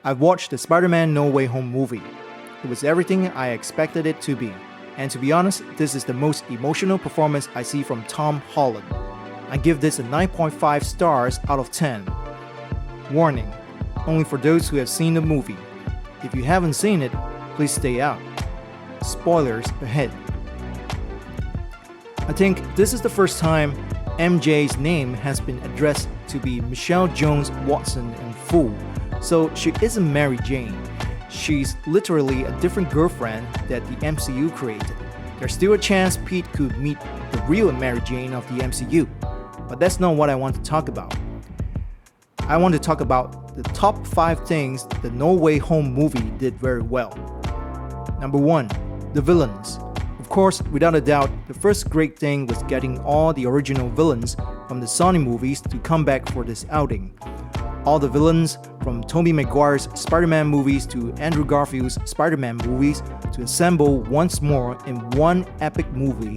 I've watched the Spider-Man No Way Home movie. It was everything I expected it to be. And to be honest, this is the most emotional performance I see from Tom Holland. I give this a 9.5 stars out of 10. Warning, only for those who have seen the movie. If you haven't seen it, please stay out. Spoilers ahead. I think this is the first time MJ's name has been addressed to be Michelle Jones Watson in full, so she isn't Mary Jane. She's literally a different girlfriend that the MCU created. There's still a chance Pete could meet the real Mary Jane of the MCU, but that's not what I want to talk about. I want to talk about the top 5 things the No Way Home movie did very well. Number 1, the villains. Of course, without a doubt, the first great thing was getting all the original villains from the SONY movies to come back for this outing. All the villains, from Tobey Maguire's Spider-Man movies to Andrew Garfield's Spider-Man movies, to assemble once more in one epic movie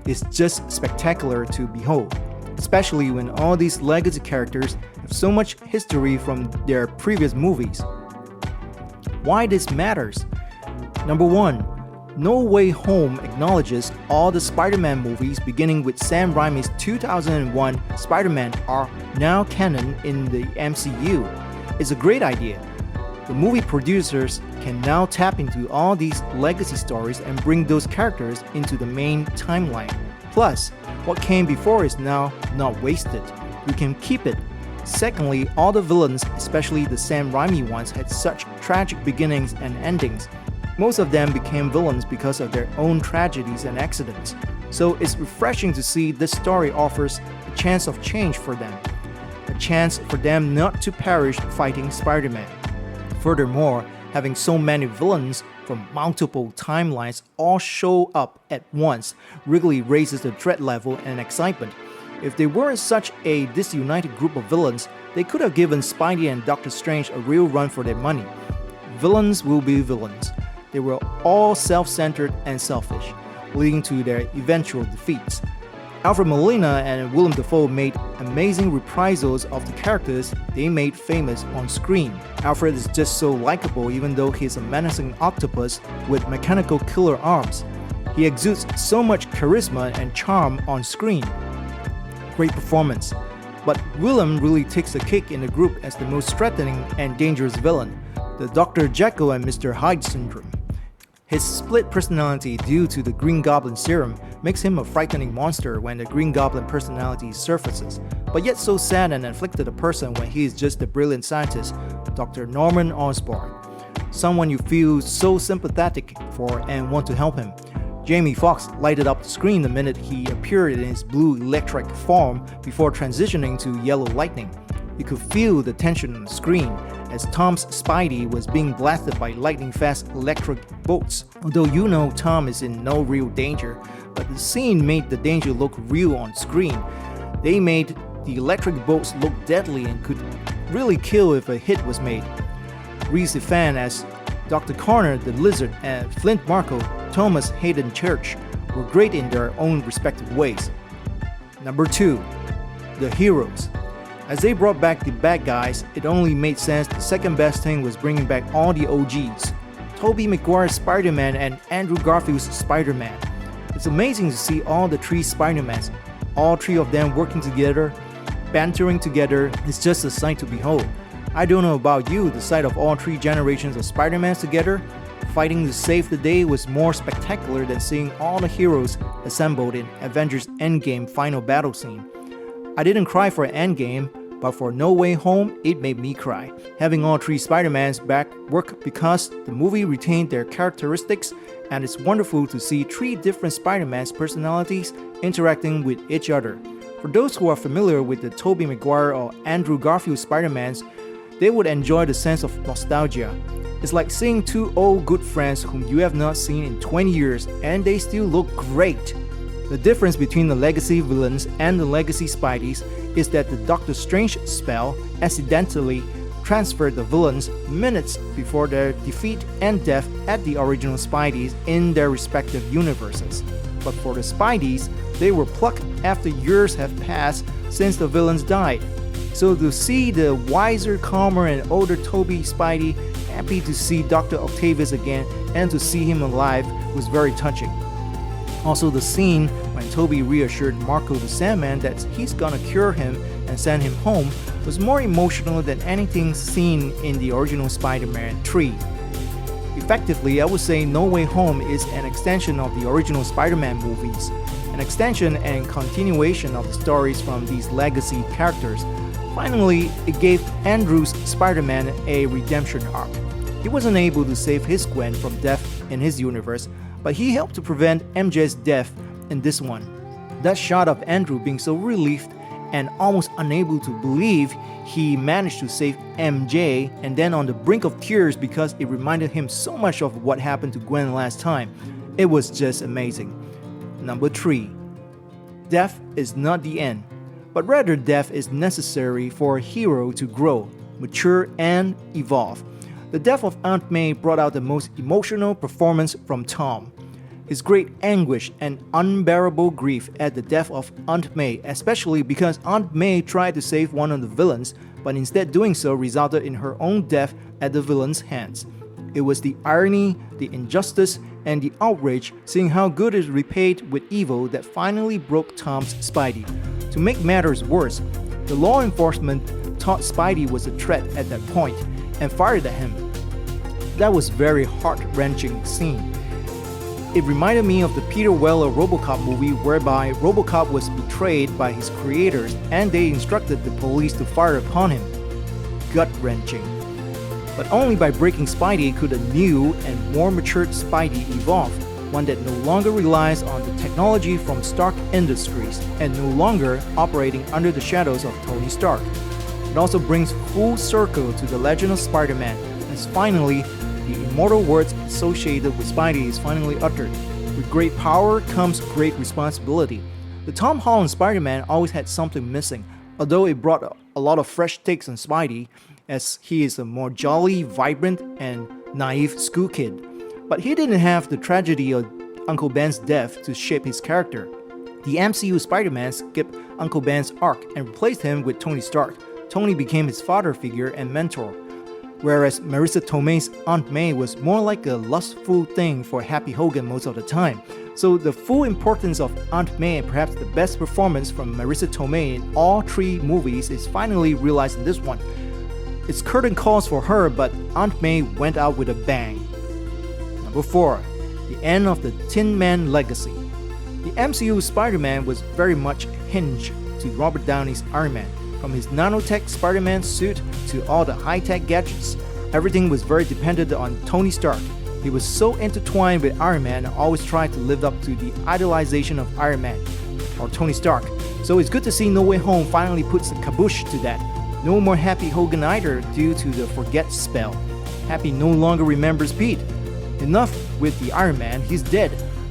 is just spectacular to behold, especially when all these legacy characters have so much history from their previous movies. Why this matters? Number 1, No Way Home acknowledges all the Spider-Man movies beginning with Sam Raimi's 2001 Spider-Man are now canon in the MCU. It's a great idea. The movie producers can now tap into all these legacy stories and bring those characters into the main timeline. Plus, what came before is now not wasted. We can keep it. Secondly, all the villains, especially the Sam Raimi ones, had such tragic beginnings and endings. Most of them became villains because of their own tragedies and accidents. So it's refreshing to see this story offers a chance of change for them. A chance for them not to perish fighting Spider-Man. Furthermore, having so many villains from multiple timelines all show up at once really raises the dread level and excitement. If they weren't such a disunited group of villains, they could have given Spidey and Doctor Strange a real run for their money. Villains will be villains. They were all self-centered and selfish, leading to their eventual defeats. Alfred Molina and Willem Dafoe made amazing reprisals of the characters they made famous on screen. Alfred is just so likable even though he's a menacing octopus with mechanical killer arms. He exudes so much charisma and charm on screen. Great performance. But Willem really takes the cake in the group as the most threatening and dangerous villain, the Dr. Jekyll and Mr. Hyde syndrome. His split personality due to the Green Goblin serum makes him a frightening monster when the Green Goblin personality surfaces, but yet so sad and afflicted a person when he is just a brilliant scientist, Dr. Norman Osborn. Someone you feel so sympathetic for and want to help him. Jamie Foxx lighted up the screen the minute he appeared in his blue electric form before transitioning to yellow lightning. You could feel the tension on the screen as Tom's Spidey was being blasted by lightning-fast electric bolts. Although you know Tom is in no real danger, but the scene made the danger look real on screen. They made the electric bolts look deadly and could really kill if a hit was made. Reese Ifan as Dr. Connor the Lizard and Flint Marko, Thomas Hayden Church were great in their own respective ways. Number 2, the heroes. As they brought back the bad guys, it only made sense the second best thing was bringing back all the OGs. Tobey Maguire's Spider-Man and Andrew Garfield's Spider-Man. It's amazing to see all the 3 Spider-Mans, all 3 of them working together, bantering together. It's just a sight to behold. I don't know about you, the sight of all 3 generations of Spider-Mans together, fighting to save the day was more spectacular than seeing all the heroes assembled in Avengers Endgame final battle scene. I didn't cry for Endgame, but for No Way Home, it made me cry. Having all 3 Spider-Mans back worked because the movie retained their characteristics, and it's wonderful to see 3 different Spider-Man's personalities interacting with each other. For those who are familiar with the Tobey Maguire or Andrew Garfield Spider-Mans, they would enjoy the sense of nostalgia. It's like seeing 2 old good friends whom you have not seen in 20 years and they still look great. The difference between the legacy villains and the legacy Spideys is that the Doctor Strange spell accidentally transferred the villains minutes before their defeat and death at the original Spideys in their respective universes. But for the Spideys, they were plucked after years have passed since the villains died. So to see the wiser, calmer, and older Tobey Spidey happy to see Dr. Octavius again and to see him alive was very touching. Also, the scene when Tobey reassured Marco the Sandman that he's gonna cure him and send him home was more emotional than anything seen in the original Spider-Man 3. Effectively, I would say No Way Home is an extension of the original Spider-Man movies, an extension and continuation of the stories from these legacy characters. Finally, it gave Andrew's Spider-Man a redemption arc. He wasn't able to save his Gwen from death in his universe, but he helped to prevent MJ's death in this one. That shot of Andrew being so relieved and almost unable to believe he managed to save MJ, and then on the brink of tears because it reminded him so much of what happened to Gwen last time. It was just amazing. Number 3. Death is not the end, but rather death is necessary for a hero to grow, mature, and evolve. The death of Aunt May brought out the most emotional performance from Tom. His great anguish and unbearable grief at the death of Aunt May, especially because Aunt May tried to save one of the villains, but instead doing so resulted in her own death at the villain's hands. It was the irony, the injustice, and the outrage seeing how good is repaid with evil that finally broke Tom's Spidey. To make matters worse, the law enforcement thought Spidey was a threat at that point and fired at him. That was a very heart-wrenching scene. It reminded me of the Peter Weller RoboCop movie whereby RoboCop was betrayed by his creators and they instructed the police to fire upon him. Gut-wrenching. But only by breaking Spidey could a new and more matured Spidey evolve, one that no longer relies on the technology from Stark Industries and no longer operating under the shadows of Tony Stark. It also brings full circle to the legend of Spider-Man, as finally, the immortal words associated with Spidey is finally uttered. With great power comes great responsibility. The Tom Holland Spider-Man always had something missing, although it brought a lot of fresh takes on Spidey, as he is a more jolly, vibrant, and naive school kid. But he didn't have the tragedy of Uncle Ben's death to shape his character. The MCU Spider-Man skipped Uncle Ben's arc and replaced him with Tony Stark. Tony became his father figure and mentor, whereas Marisa Tomei's Aunt May was more like a lustful thing for Happy Hogan most of the time. So the full importance of Aunt May and perhaps the best performance from Marisa Tomei in all 3 movies is finally realized in this one. It's curtain calls for her, but Aunt May went out with a bang. Number 4. The end of the Tin Man legacy. The MCU Spider-Man was very much hinged to Robert Downey's Iron Man. From his nanotech Spider-Man suit to all the high-tech gadgets, everything was very dependent on Tony Stark. He was so intertwined with Iron Man and always tried to live up to the idolization of Iron Man, or Tony Stark. So it's good to see No Way Home finally puts a kabush to that. No more Happy Hogan either due to the forget spell. Happy no longer remembers Pete. Enough with the Iron Man, he's dead.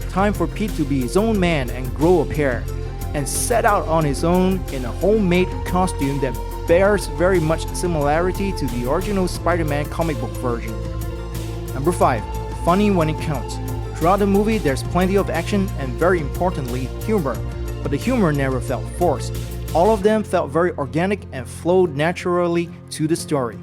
Time for Pete to be his own man and grow a pair, and set out on his own in a homemade costume that bears very much similarity to the original Spider-Man comic book version. Number 5. Funny when it counts. Throughout the movie, there's plenty of action and very importantly, humor, but the humor never felt forced. All of them felt very organic and flowed naturally to the story.